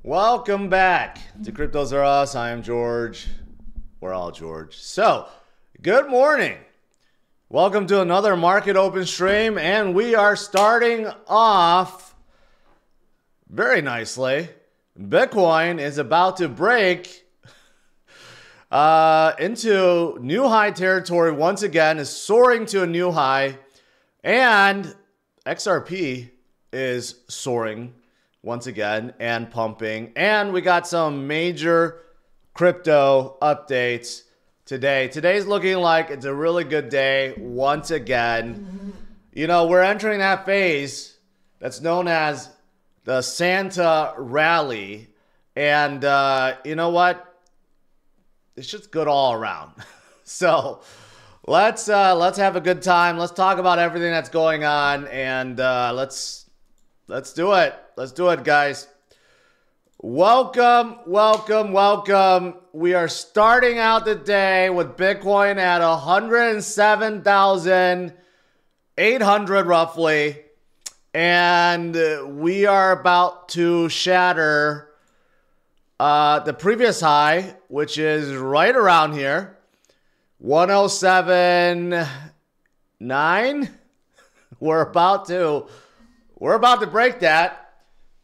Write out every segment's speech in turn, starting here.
Welcome back to CryptosRUs. I am George. We're all George. So, good morning. Welcome to another market open stream, and we are starting off very nicely. Bitcoin is about to break into new high territory once again, is soaring to a new high, and XRP is soaring once again and pumping. And we got some major crypto updates today. Today's looking like it's a really good day once again. You know, we're entering that phase that's known as the Santa rally. And you know what? It's just good all around. So let's have a good time. Let's talk about everything that's going on, and let's do it. Let's do it, guys. Welcome, welcome, welcome. We are starting out the day with Bitcoin at 107,800 roughly. And we are about to shatter the previous high, which is right around here. 107.9. We're about to break that.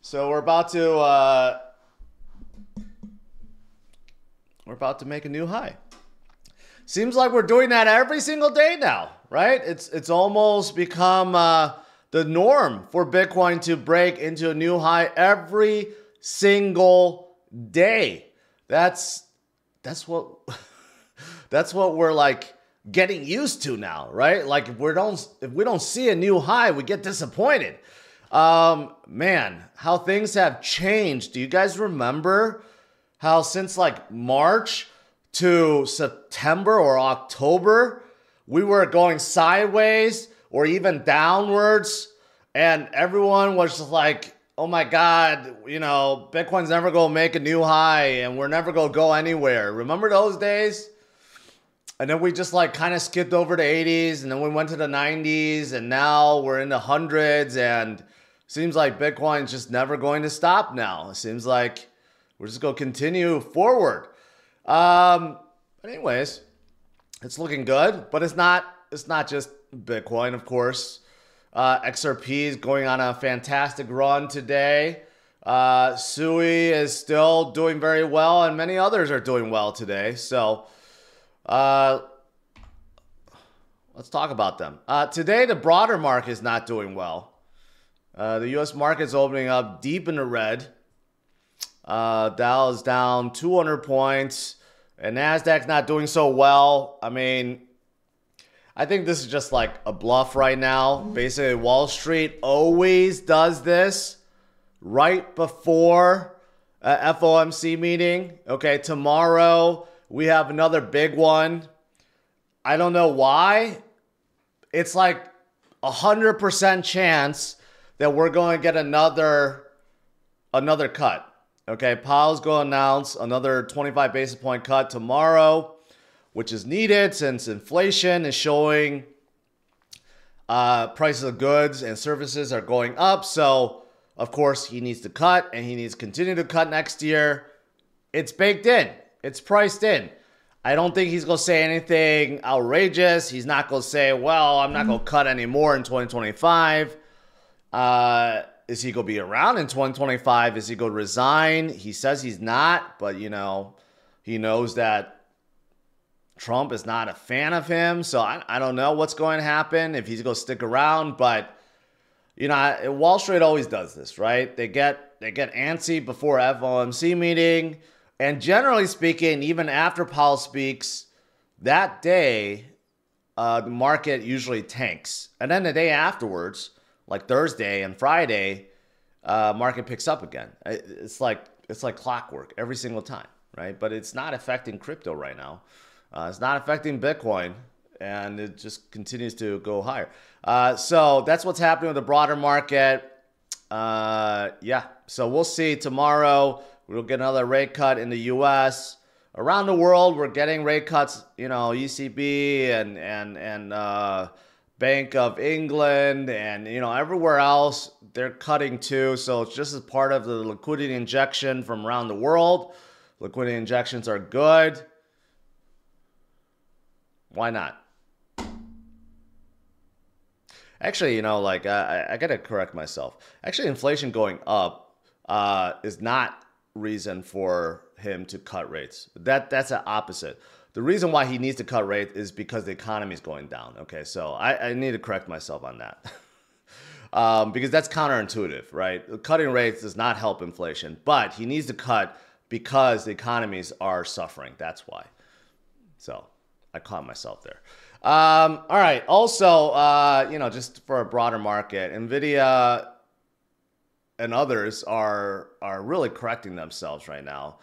So we're about to make a new high. Seems like we're doing that every single day now, right? It's almost become the norm for Bitcoin to break into a new high every single day. That's what that's what we're like getting used to now, right? Like if we don't see a new high, we get disappointed. Man, how things have changed. Do you guys remember how since like March to September or October, we were going sideways or even downwards, and everyone was just like, oh my God, you know, Bitcoin's never going to make a new high and we're never going to go anywhere. Remember those days? And then we just like kind of skipped over to 80s, and then we went to the 90s, and now we're in the hundreds, and seems like Bitcoin's just never going to stop now. It seems like we're just going to continue forward. But anyways, it's looking good, but it's not just Bitcoin, of course. XRP is going on a fantastic run today. Sui is still doing very well, and many others are doing well today. So let's talk about them. Today, the broader market is not doing well. The U.S. market's opening up deep in the red. Dow is down 200 points, and NASDAQ's not doing so well. I mean, I think this is just like a bluff right now. Basically, Wall Street always does this right before a FOMC meeting. Okay, tomorrow we have another big one. I don't know why. It's like 100% chance that we're going to get another cut. Okay, Powell's going to announce another 25 basis point cut tomorrow, which is needed since inflation is showing prices of goods and services are going up. So, of course, he needs to cut, and he needs to continue to cut next year. It's baked in. It's priced in. I don't think he's going to say anything outrageous. He's not going to say, well, I'm not going to cut anymore in 2025. Is he going to be around in 2025? Is he going to resign? He says he's not, but, you know, he knows that Trump is not a fan of him. So I don't know what's going to happen, if he's going to stick around. But, you know, Wall Street always does this, right? They get antsy before FOMC meeting. And generally speaking, even after Powell speaks, that day, the market usually tanks. And then the day afterwards, like Thursday and Friday, market picks up again. It's like clockwork every single time, right? But it's not affecting crypto right now. It's not affecting Bitcoin, and it just continues to go higher. So that's what's happening with the broader market. Yeah, so we'll see tomorrow. We'll get another rate cut in the U.S. Around the world, we're getting rate cuts. You know, ECB and Bank of England and, you know, everywhere else, they're cutting too. So it's just as part of the liquidity injection from around the world. Liquidity injections are good. Why not? Actually, you know, like I got to correct myself. Actually, inflation going up is not reason for him to cut rates. That's the opposite. The reason why he needs to cut rates is because the economy is going down. Okay, so I need to correct myself on that. Because that's counterintuitive, right? Cutting rates does not help inflation, but he needs to cut because the economies are suffering. That's why. So I caught myself there. All right. Also, you know, just for a broader market, Nvidia and others are really correcting themselves right now.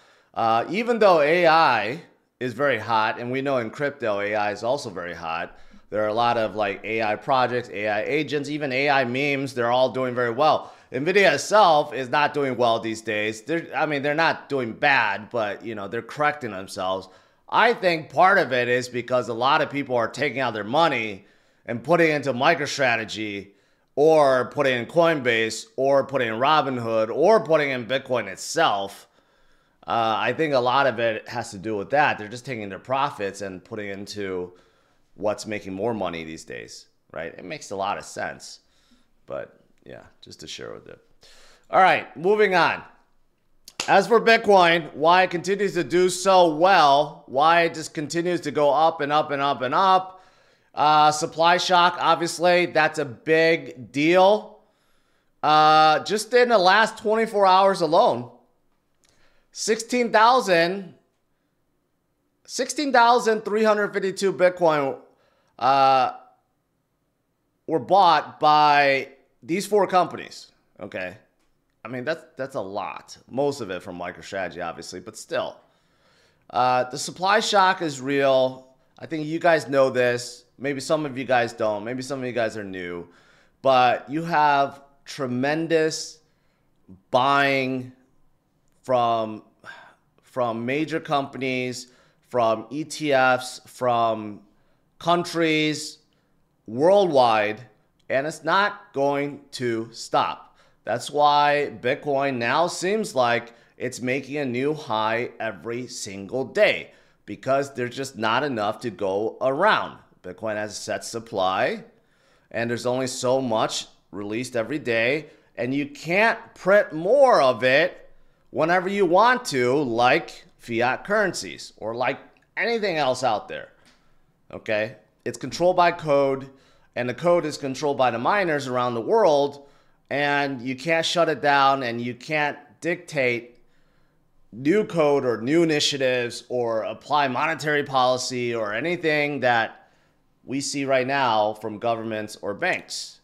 Even though AI is very hot, and we know in crypto AI is also very hot. There are a lot of like AI projects, AI agents, even AI memes. They're all doing very well. Nvidia itself is not doing well these days. They're not doing bad, but you know, they're correcting themselves. I think part of it is because a lot of people are taking out their money and putting it into MicroStrategy or putting in Coinbase or putting in Robinhood or putting in Bitcoin itself. I think a lot of it has to do with that. They're just taking their profits and putting into what's making more money these days, right? It makes a lot of sense. But yeah, just to share with you. All right, moving on. As for Bitcoin, why it continues to do so well, why it just continues to go up and up and up and up. Supply shock, obviously, that's a big deal. Just in the last 24 hours alone, 16,352 Bitcoin were bought by these 4 companies, okay? I mean, that's a lot. Most of it from MicroStrategy, obviously, but still. The supply shock is real. I think you guys know this. Maybe some of you guys don't. Maybe some of you guys are new. But you have tremendous buying from major companies, from ETFs, from countries worldwide, and it's not going to stop. That's why Bitcoin now seems like it's making a new high every single day because there's just not enough to go around. Bitcoin has a set supply and there's only so much released every day, and you can't print more of it whenever you want to, like fiat currencies or like anything else out there. Okay? It's controlled by code, and the code is controlled by the miners around the world, and you can't shut it down, and you can't dictate new code or new initiatives or apply monetary policy or anything that we see right now from governments or banks.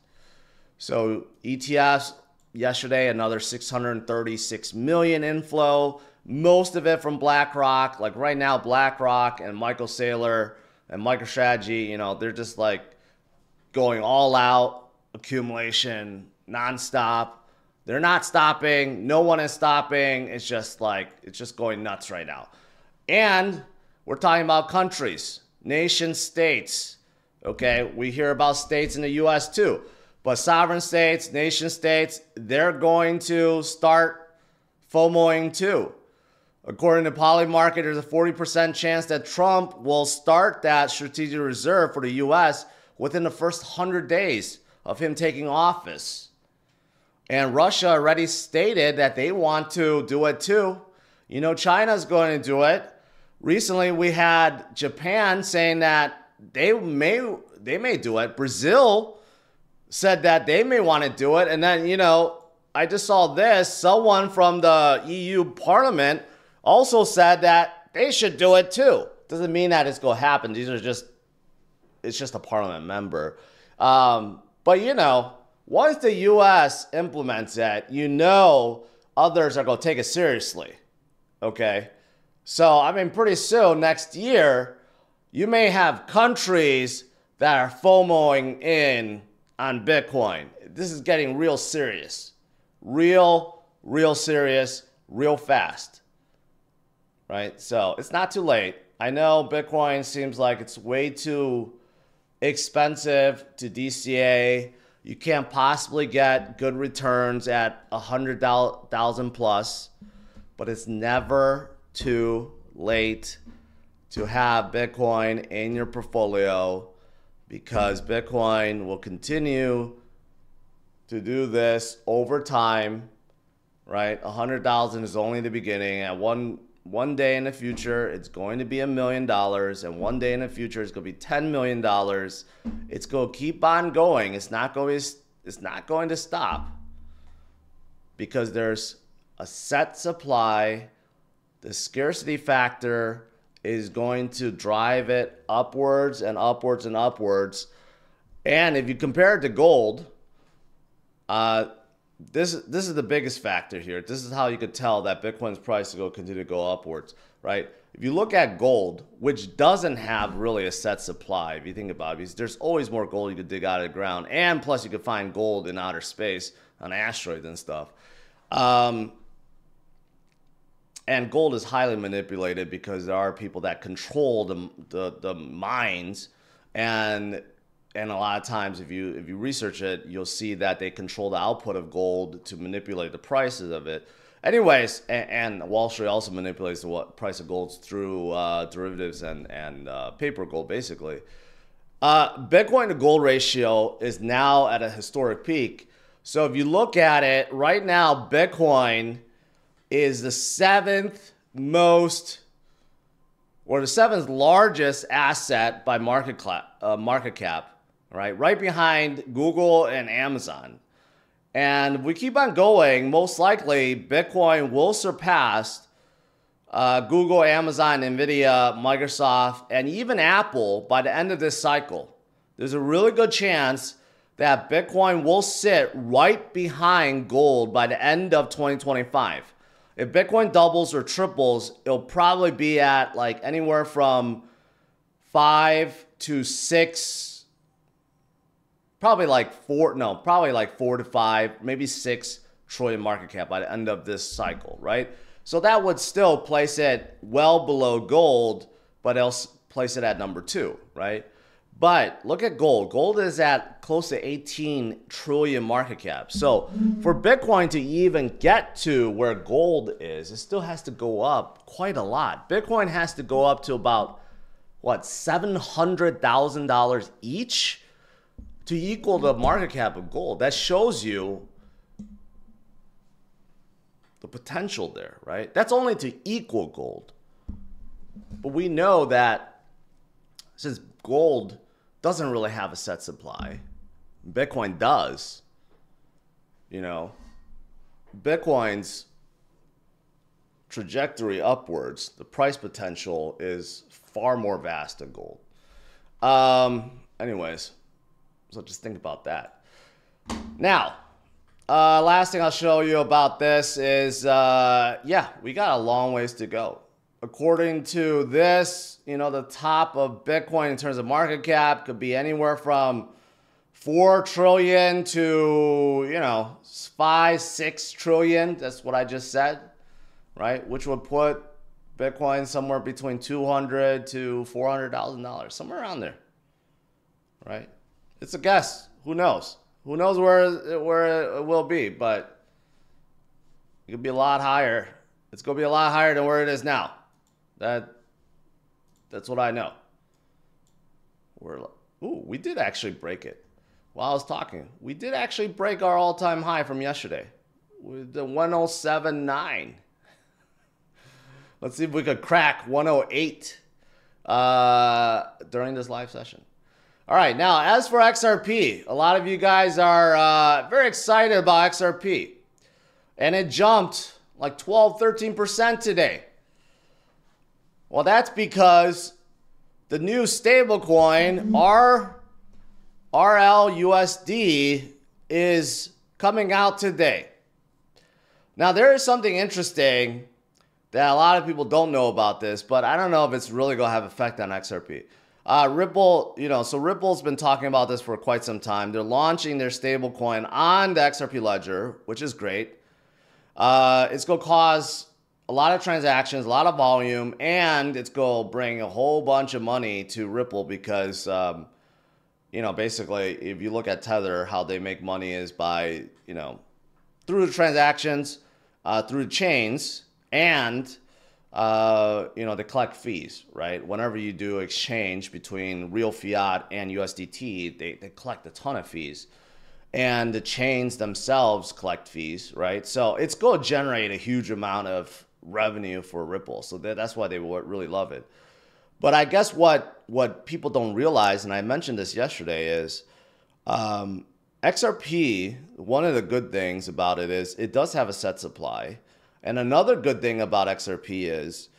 So ETFs, yesterday, another 636 million inflow, most of it from BlackRock. Like right now, BlackRock and Michael Saylor and MicroStrategy, you know, they're just like going all out, accumulation, nonstop. They're not stopping. No one is stopping. It's just like, it's just going nuts right now. And we're talking about countries, nation states. Okay, we hear about states in the US too. But sovereign states, nation states, they're going to start FOMOing too. According to Polymarket, there's a 40% chance that Trump will start that strategic reserve for the US within the first 100 days of him taking office. And Russia already stated that they want to do it too. You know, China's going to do it. Recently, we had Japan saying that they may do it. Brazil said that they may want to do it. And then, you know, I just saw this. Someone from the EU Parliament also said that they should do it too. Doesn't mean that it's going to happen. It's just a Parliament member. But, you know, once the U.S. implements it, you know others are going to take it seriously, okay? So, I mean, pretty soon, next year, you may have countries that are FOMOing in on Bitcoin. This is getting real serious. Real serious, real fast, right? So, it's not too late. I know Bitcoin seems like it's way too expensive to DCA. You can't possibly get good returns at 100,000 plus, but it's never too late to have Bitcoin in your portfolio, because Bitcoin will continue to do this over time, right? 100,000 is only the beginning. At one day in the future, it's going to be $1 million, and one day in the future, it's going to be $10 million. It's going to keep on going. It's not going to stop, because there's a set supply. The scarcity factor is going to drive it upwards and upwards and upwards. And if you compare it to gold, this is the biggest factor here. This is how you could tell that Bitcoin's price will continue to go upwards, right? If you look at gold, which doesn't have really a set supply, if you think about it, because there's always more gold you could dig out of the ground, and plus you could find gold in outer space on asteroids and stuff. And gold is highly manipulated because there are people that control the mines, and a lot of times if you research it, you'll see that they control the output of gold to manipulate the prices of it. Anyways, and Wall Street also manipulates the price of gold through derivatives and paper gold, basically. Bitcoin to gold ratio is now at a historic peak. So if you look at it right now, Bitcoin is the seventh largest asset by market cap, right behind Google and Amazon. And if we keep on going, most likely Bitcoin will surpass Google, Amazon, Nvidia, Microsoft, and even Apple by the end of this cycle. There's a really good chance that Bitcoin will sit right behind gold by the end of 2025. If Bitcoin doubles or triples, it'll probably be at like anywhere from 5 to 6, probably like 4 to 5, maybe 6 trillion market cap by the end of this cycle, right? So that would still place it well below gold, but it'll place it at number 2, right? But look at gold. Gold is at close to 18 trillion market cap. So for Bitcoin to even get to where gold is, it still has to go up quite a lot. Bitcoin has to go up to about, what, $700,000 each to equal the market cap of gold. That shows you the potential there, right? That's only to equal gold. But we know that since gold doesn't really have a set supply, Bitcoin does. You know, Bitcoin's trajectory upwards, the price potential is far more vast than gold. Anyways, so just think about that. Now, last thing I'll show you about this is, yeah, we got a long ways to go. According to this, you know, the top of Bitcoin in terms of market cap could be anywhere from 4 trillion to, you know, 5, 6 trillion. That's what I just said, right? Which would put Bitcoin somewhere between $200,000 to $400,000, somewhere around there, right? It's a guess. Who knows? Who knows where it will be, but it could be a lot higher. It's going to be a lot higher than where it is now. That's what I know. We did actually break it. While I was talking, we did actually break our all-time high from yesterday with the 107.9. Let's see if we could crack 108 during this live session. All right, now as for XRP, a lot of you guys are very excited about XRP. And it jumped like 12, 13% today. Well, that's because the new stablecoin, RLUSD, is coming out today. Now, there is something interesting that a lot of people don't know about this, but I don't know if it's really going to have effect on XRP. Ripple, so Ripple's been talking about this for quite some time. They're launching their stablecoin on the XRP ledger, which is great. It's going to cause a lot of transactions, a lot of volume, and it's going to bring a whole bunch of money to Ripple because you know, basically, if you look at Tether, how they make money is by, you know, through the transactions, through the chains, and you know, they collect fees, right? Whenever you do exchange between real fiat and USDT, they collect a ton of fees. And the chains themselves collect fees, right? So it's going to generate a huge amount of revenue for Ripple. So that's why they really love it. But I guess what people don't realize, and I mentioned this yesterday, is XRP, one of the good things about it is it does have a set supply. And another good thing about XRP is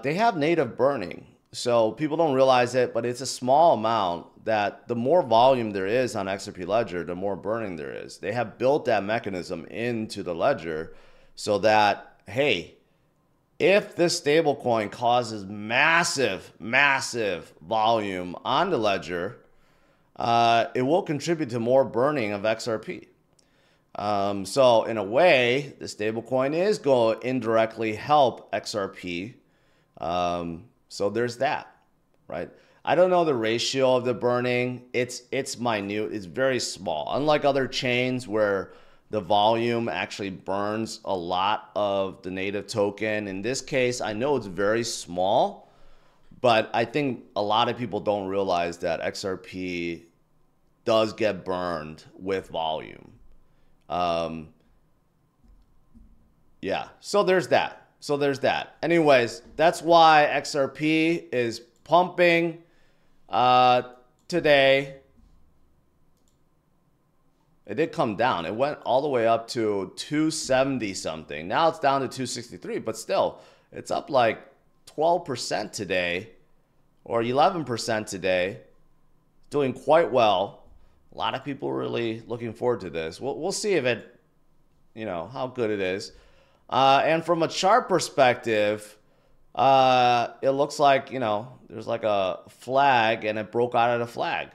they have native burning. So people don't realize it, but it's a small amount that the more volume there is on XRP Ledger, the more burning there is. They have built that mechanism into the ledger so that, hey, if this stablecoin causes massive, massive volume on the ledger, it will contribute to more burning of XRP. So in a way, the stablecoin is going to indirectly help XRP. So there's that, right? I don't know the ratio of the burning. It's minute. It's very small. Unlike other chains where the volume actually burns a lot of the native token. In this case, I know it's very small, but I think a lot of people don't realize that XRP does get burned with volume. Yeah, so there's that. Anyways, that's why XRP is pumping today. It did come down. It went all the way up to 270 something. Now it's down to 263, but still, it's up like 12% today or 11% today. Doing quite well. A lot of people really looking forward to this. We'll see if it, you know, how good it is. And from a chart perspective, it looks like, you know, there's like a flag and it broke out of the flag.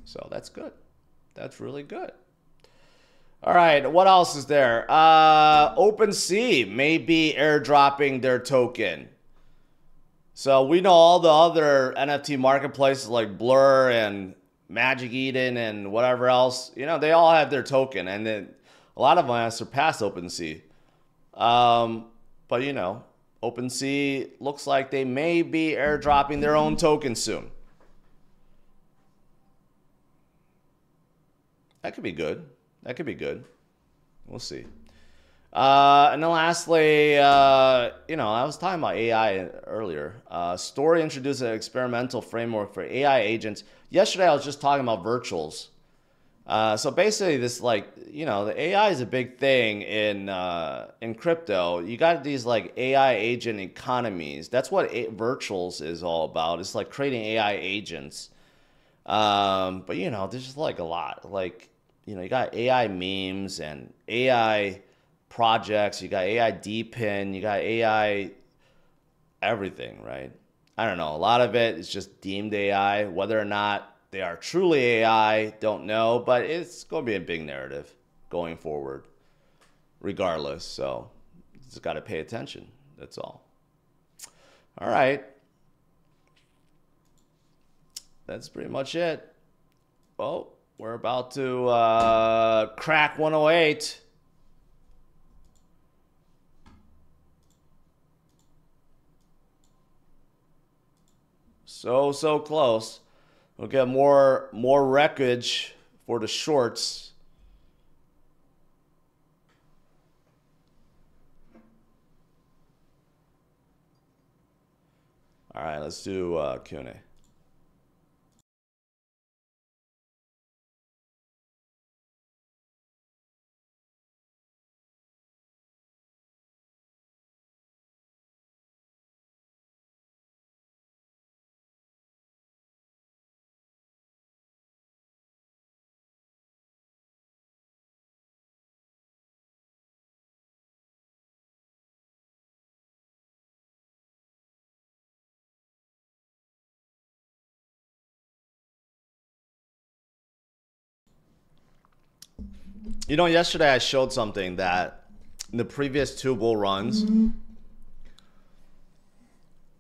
So that's good. That's really good. All right, what else is there? OpenSea may be airdropping their token. So we know all the other NFT marketplaces like Blur and Magic Eden and whatever else, you know, they all have their token, and then a lot of them have surpassed OpenSea. But you know, OpenSea looks like they may be airdropping their own token soon. That could be good. That could be good. We'll see. And then lastly, you know, I was talking about AI earlier. Story introduced an experimental framework for AI agents. Yesterday, I was just talking about virtuals. So basically, this, like, you know, the AI is a big thing in crypto. You got these like AI agent economies. That's what virtuals is all about. It's like creating AI agents. But you know, there's just like a lot. Like, you know, you got AI memes and AI projects. You got AI DPIN. You got AI everything, right? I don't know. A lot of it is just deemed AI. Whether or not they are truly AI, don't know. But it's going to be a big narrative going forward, regardless. So just got to pay attention. That's all. All right. That's pretty much it. Well, we're about to crack 108. So close. We'll get more wreckage for the shorts. All right, let's do Q&A. You know, yesterday I showed something that in the previous two bull runs,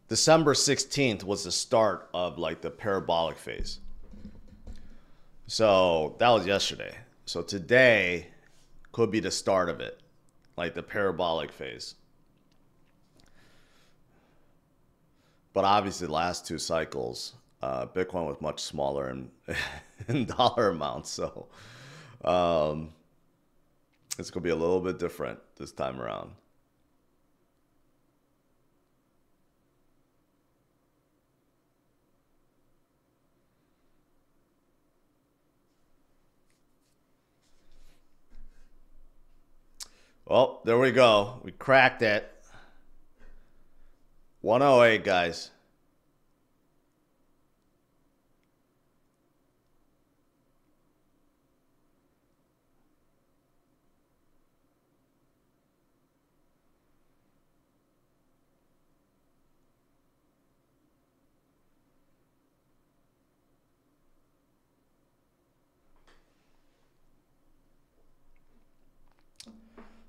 December 16th was the start of like the parabolic phase. So that was yesterday. So today could be the start of it, like the parabolic phase. But obviously the last two cycles, Bitcoin was much smaller in dollar amounts. So it's going to be a little bit different this time around. Well, there we go. We cracked it. 108, guys.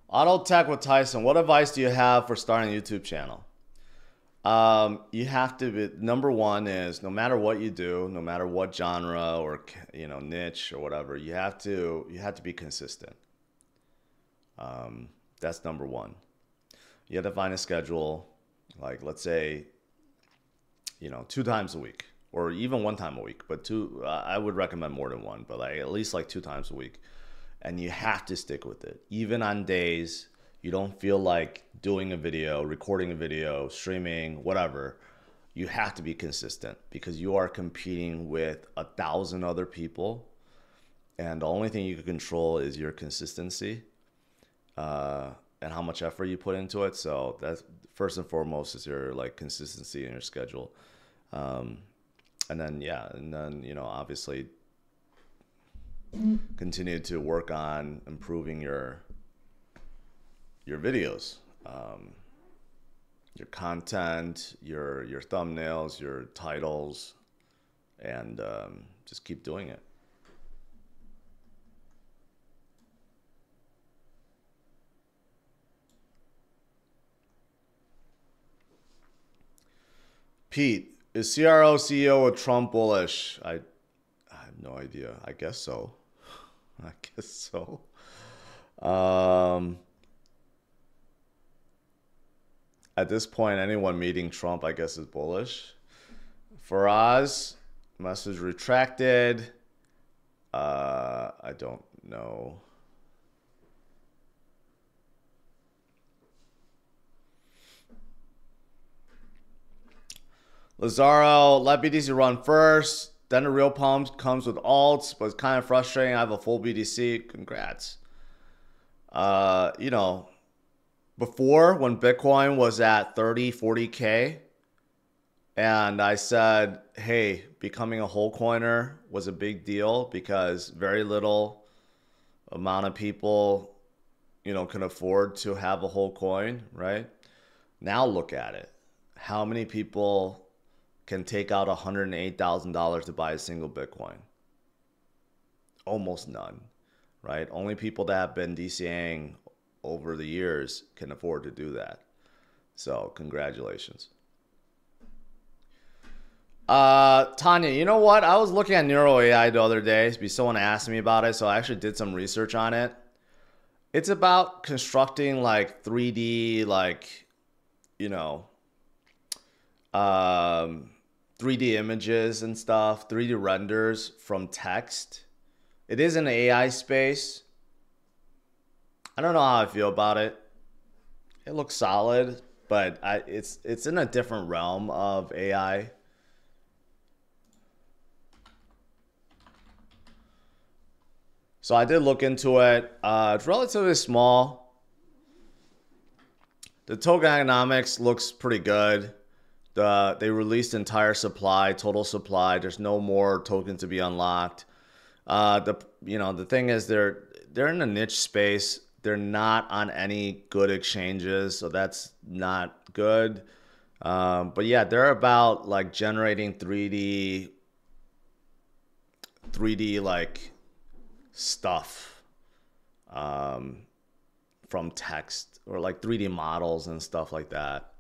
Auto Tech with Tyson. What advice do you have for starting a YouTube channel? You have to be, number one is no matter what you do, no matter what genre or niche or whatever, you have to be consistent. That's number one. You have to find a schedule, like let's say 2 times a week or even 1 time a week, but two. I would recommend more than one, but like at least like 2 times a week. And you have to stick with it. Even on days you don't feel like doing a video, recording a video, streaming, whatever, you have to be consistent because you are competing with 1,000 other people. And the only thing you can control is your consistency and how much effort you put into it. So that's first and foremost is your like consistency in your schedule. And then, obviously continue to work on improving your videos, your content, your thumbnails, your titles, and just keep doing it. Pete, is CRO CEO of Trump bullish? I have no idea. I guess so. I guess so. At this point, anyone meeting Trump, I guess, is bullish. For Oz, message retracted. I don't know. Lazaro, let BTC run first. Then the real pump comes with alts, but it's kind of frustrating. I have a full BTC. Congrats. Before when Bitcoin was at 30, 40K, and I said, hey, becoming a whole coiner was a big deal because very little amount of people, can afford to have a whole coin, right? Now look at it. How many people can take out $108,000 to buy a single Bitcoin? Almost none, right? Only people that have been DCAing over the years can afford to do that. So congratulations. Tanya, you know what? I was looking at Neuro AI the other day because someone asked me about it. So I actually did some research on it. It's about constructing like 3D, 3D images and stuff, 3D renders from text. It is in the AI space. I don't know how I feel about it. It looks solid, but it's in a different realm of AI. So I did look into it. It's relatively small. The token economics looks pretty good. They released entire supply, total supply. There's no more tokens to be unlocked. The thing is they're in a niche space. They're not on any good exchanges, so that's not good. But yeah, they're about like generating 3D like stuff from text or like 3D models and stuff like that.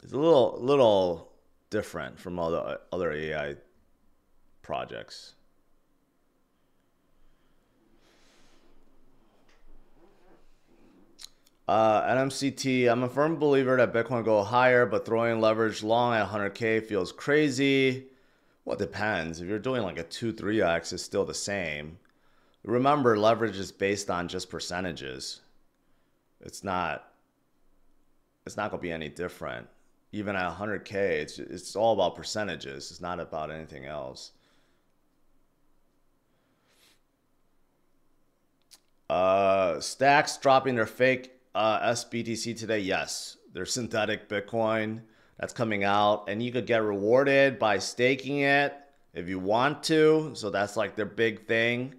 It's a little different from other AI projects. NMCT, I'm a firm believer that Bitcoin will go higher, but throwing leverage long at 100K feels crazy. Well, it depends. If you're doing like a 2-3x, it's still the same. Remember, leverage is based on just percentages. It's not going to be any different. Even at 100K, it's all about percentages. It's not about anything else. Stacks dropping their fake SBTC today. Yes, there's synthetic Bitcoin that's coming out, and you could get rewarded by staking it if you want to. So that's like their big thing.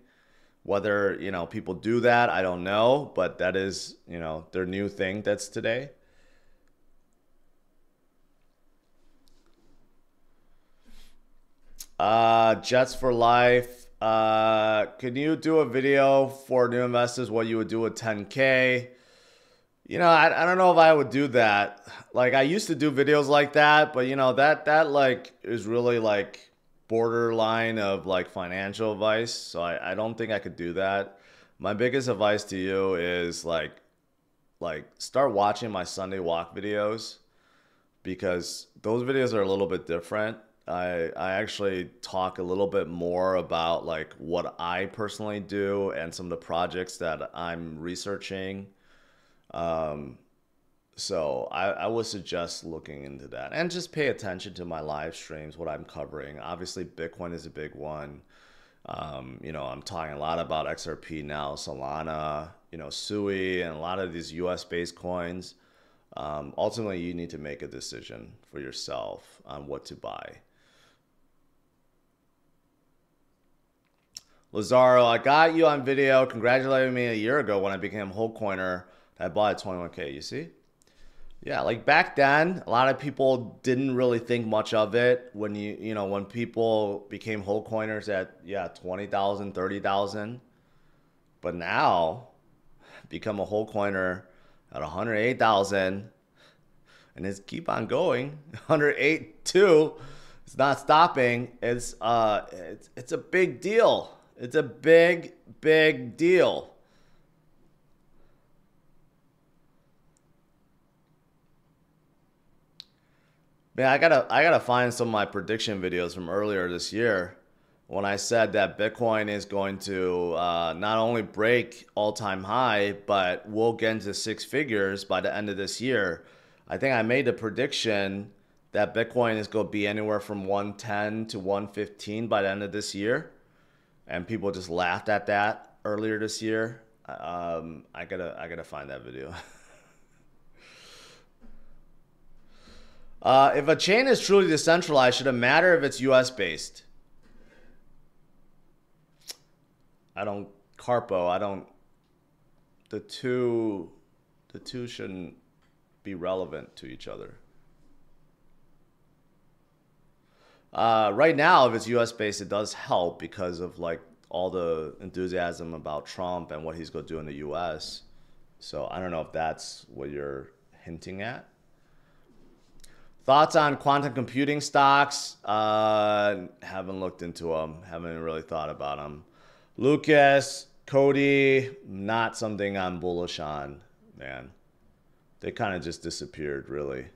Whether, you know, people do that, I don't know, but that is, you know, their new thing that's today. Jets for life. Can you do a video for new investors what you would do with 10K? You know, I don't know if I would do that. Like, I used to do videos like that, but you know, that like is really like borderline of like financial advice. So I don't think I could do that. My biggest advice to you is like start watching my Sunday walk videos, because those videos are a little bit different. I actually talk a little bit more about like what I personally do and some of the projects that I'm researching. So I would suggest looking into that, and just pay attention to my live streams, what I'm covering. Obviously, Bitcoin is a big one. You know, I'm talking a lot about XRP now, Solana, you know, Sui, and a lot of these US-based coins. Ultimately, you need to make a decision for yourself on what to buy. Lazaro, I got you on video congratulating me a year ago when I became a whole coiner. I bought at 21K, you see? Yeah, like back then, a lot of people didn't really think much of it when when people became whole coiners at 20,000, 30,000. But now, become a whole coiner at 108,000, and it's keep on going. 108 too. It's not stopping. It's a big deal. It's a big deal. Man, I gotta find some of my prediction videos from earlier this year when I said that Bitcoin is going to not only break all-time high, but we'll get into six figures by the end of this year. I think I made the prediction that Bitcoin is going to be anywhere from 110 to 115 by the end of this year, and people just laughed at that earlier this year. I gotta find that video. If a chain is truly decentralized, should it matter if it's US based? The two shouldn't be relevant to each other. Right now, if it's US based, it does help because of like all the enthusiasm about Trump and what he's going to do in the US. So I don't know if that's what you're hinting at. Thoughts on quantum computing stocks? Haven't looked into them. Haven't really thought about them. Lucas, Cody, not something I'm bullish on, man. They kind of just disappeared, really.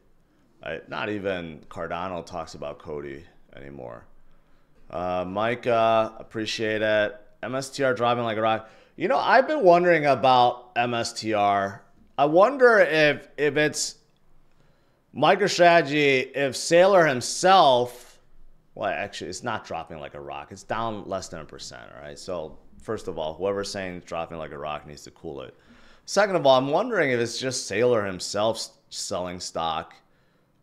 Not even Cardano talks about Cody anymore. Micah, appreciate it. MSTR dropping like a rock. You know, I've been wondering about MSTR. I wonder if it's MicroStrategy, if Saylor himself, well, actually, it's not dropping like a rock. It's down less than 1%, all right? So, first of all, whoever's saying it's dropping like a rock needs to cool it. Second of all, I'm wondering if it's just Saylor himself selling stock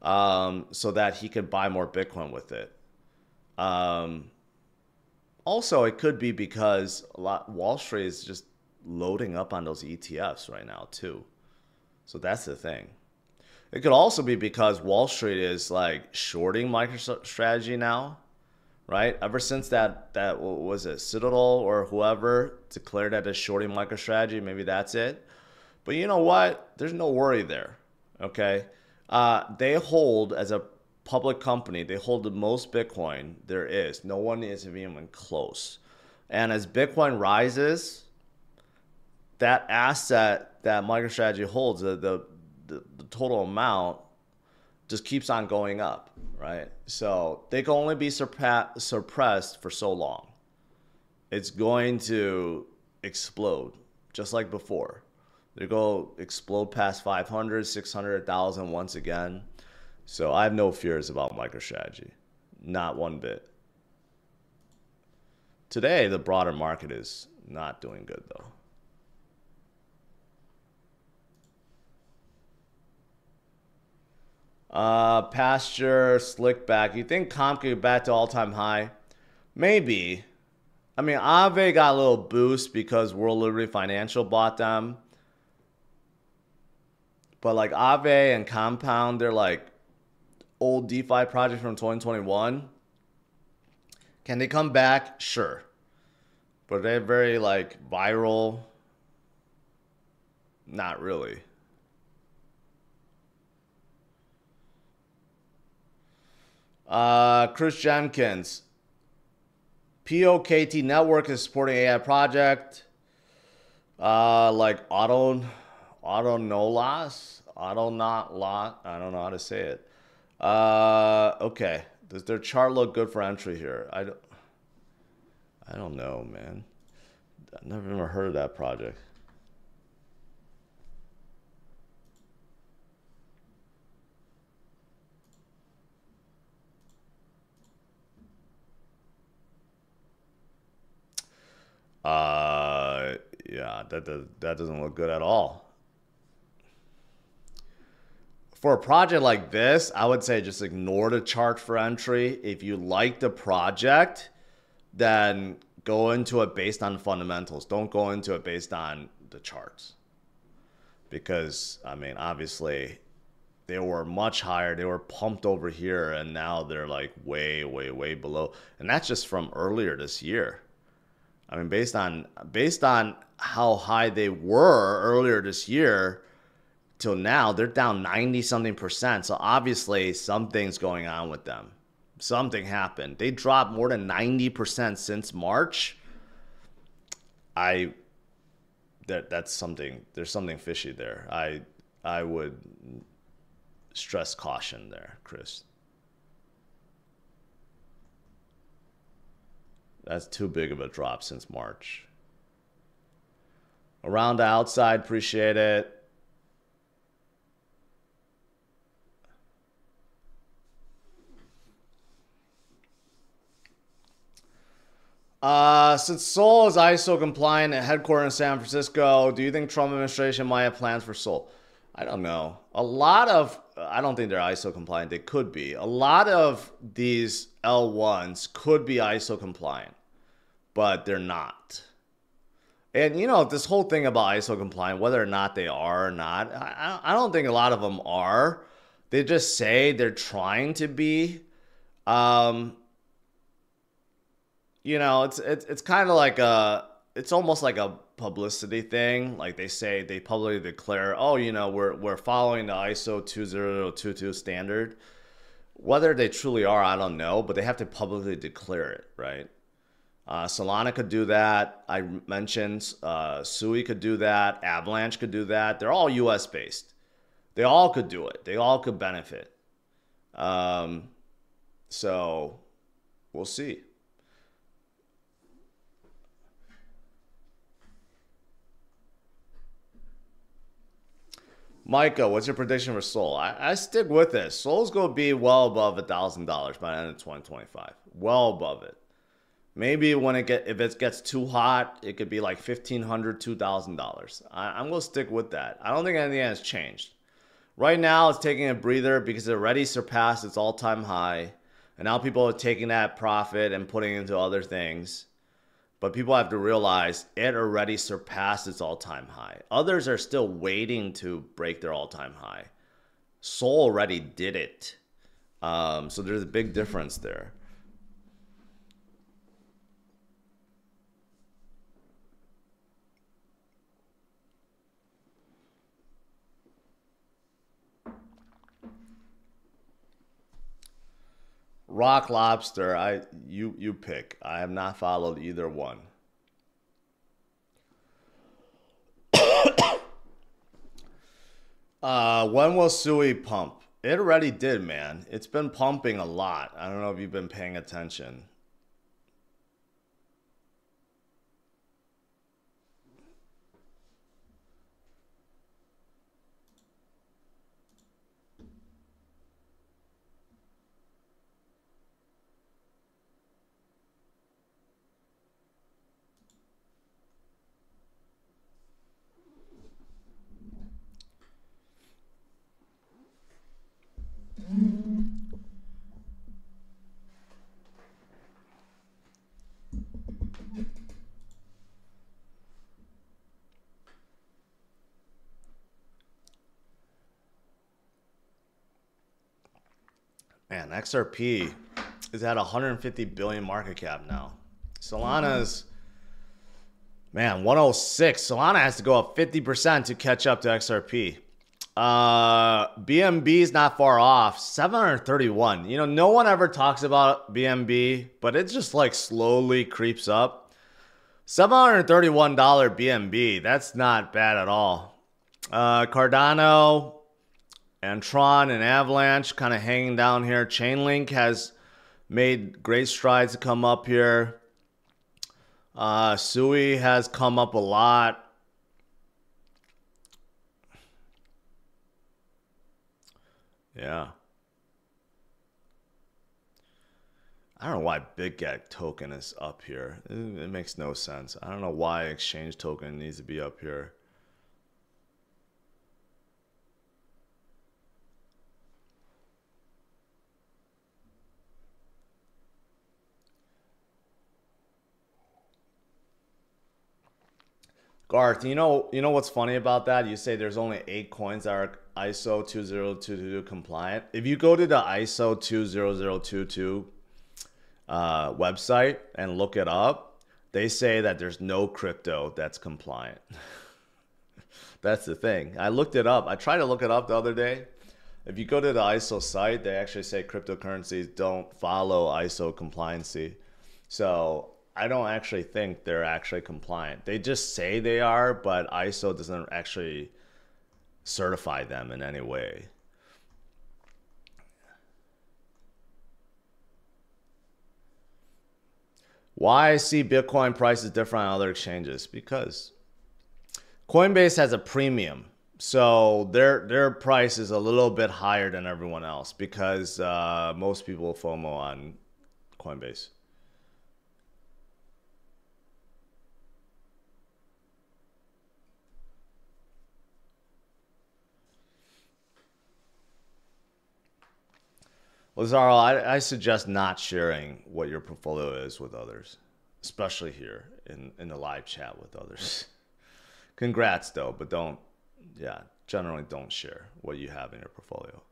so that he can buy more Bitcoin with it. Also, it could be because Wall Street is just loading up on those ETFs right now, too. So, that's the thing. It could also be because Wall Street is like shorting MicroStrategy now, right? Ever since that what was it, Citadel or whoever declared that it's shorting MicroStrategy, maybe that's it. But you know what? There's no worry there, okay? They hold, as a public company, they hold the most Bitcoin there is. No one is even close. And as Bitcoin rises, that asset that MicroStrategy holds, the total amount, just keeps on going up, right? So they can only be suppressed for so long. It's going to explode, just like before. They go explode past 500, 600, 1,000 once again. So I have no fears about MicroStrategy. Not one bit. Today, the broader market is not doing good, though. Pasture, Slickback. You think Comp could get back to all-time high? Maybe. I mean, Aave got a little boost because World Liberty Financial bought them. But like Aave and Compound, they're like old DeFi projects from 2021. Can they come back? Sure. But they're very like viral. Not really. Chris Jenkins. POKT Network is supporting AI project. Like Autonolas. Autonotlot. I don't know how to say it. Okay. Does their chart look good for entry here? I don't know, man. I've never even heard of that project. Yeah, that doesn't look good at all. For a project like this, I would say just ignore the chart for entry. If you like the project, then go into it based on fundamentals. Don't go into it based on the charts. Because, I mean, obviously, they were much higher. They were pumped over here, and now they're like way, way, way below. And that's just from earlier this year. I mean, based on how high they were earlier this year till now, they're down 90-something%. So obviously something's going on with them. Something happened. They dropped more than 90% since March. That's something. There's something fishy there. I would stress caution there, Chris. That's too big of a drop since March. Around the outside, appreciate it. Since Sol is ISO compliant and headquartered in San Francisco, do you think Trump administration might have plans for Sol? I don't know. I don't think they're ISO compliant. They could be. A lot of these L1s could be ISO compliant, but they're not. And, you know, this whole thing about ISO compliant, whether or not they are or not, I don't think a lot of them are. They just say they're trying to be. You know, it's kind of like it's almost like a publicity thing. Like they say, they publicly declare, oh, you know, we're following the ISO 20022 standard. Whether they truly are, I don't know, but they have to publicly declare it, right? Solana could do that. I mentioned Sui could do that. Avalanche could do that. They're all US based. They all could do it. They all could benefit. So we'll see. Micah, what's your prediction for Sol? I stick with this. Sol's going to be well above $1,000 by the end of 2025. Well above it. Maybe if it gets too hot, it could be like $1,500, $2,000. I'm going to stick with that. I don't think anything has changed. Right now, it's taking a breather because it already surpassed its all-time high. And now people are taking that profit and putting it into other things. But people have to realize it already surpassed its all-time high. Others are still waiting to break their all-time high. Sol already did it. So there's a big difference there. Rock Lobster, you pick. I have not followed either one. When will Sui pump? It already did, man. It's been pumping a lot. I don't know if you've been paying attention. Man, XRP is at 150 billion market cap now. Solana's, man, 106. Solana has to go up 50% to catch up to XRP. BNB is not far off, 731. You know, no one ever talks about BNB, but it just like slowly creeps up. $731 BNB, that's not bad at all. Cardano and Tron and Avalanche kind of hanging down here. Chainlink has made great strides to come up here. Sui has come up a lot. Yeah. I don't know why BitGet token is up here. It makes no sense. I don't know why exchange token needs to be up here. Garth, you know what's funny about that? You say there's only 8 coins that are ISO 20022 compliant. If you go to the ISO 20022 website and look it up, they say that there's no crypto that's compliant. That's the thing. I looked it up. I tried to look it up the other day. If you go to the ISO site, they actually say cryptocurrencies don't follow ISO compliancy. So I don't actually think they're actually compliant. They just say they are, but ISO doesn't actually certify them in any way. Why I see Bitcoin prices different on other exchanges? Because Coinbase has a premium. So their price is a little bit higher than everyone else because most people FOMO on Coinbase. Lazaro, I suggest not sharing what your portfolio is with others, especially here in the live chat with others. Congrats, though, but don't, yeah, generally don't share what you have in your portfolio.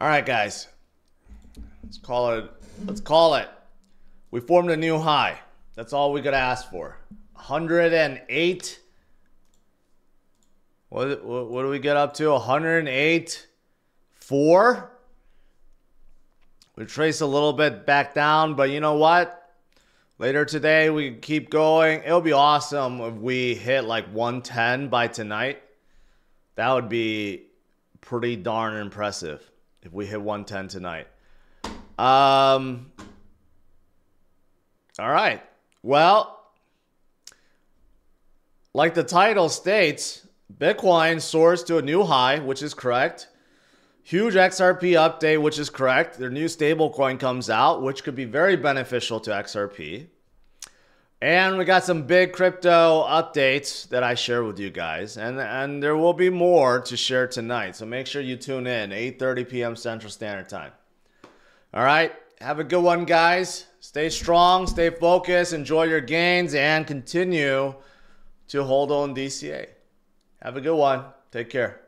All right, guys. Let's call it. Let's call it. We formed a new high. That's all we could ask for. 108. What do we get up to? 108.4. We trace a little bit back down, but you know what? Later today, we keep going. It'll be awesome if we hit like 110 by tonight. That would be pretty darn impressive. If we hit 110 tonight. All right. Well, like the title states, Bitcoin soars to a new high, which is correct. Huge XRP update, which is correct. Their new stablecoin comes out, which could be very beneficial to XRP. And we got some big crypto updates that I share with you guys. And there will be more to share tonight. So make sure you tune in, 8:30 p.m. Central Standard Time. All right. Have a good one, guys. Stay strong, stay focused, enjoy your gains, and continue to hold on DCA. Have a good one. Take care.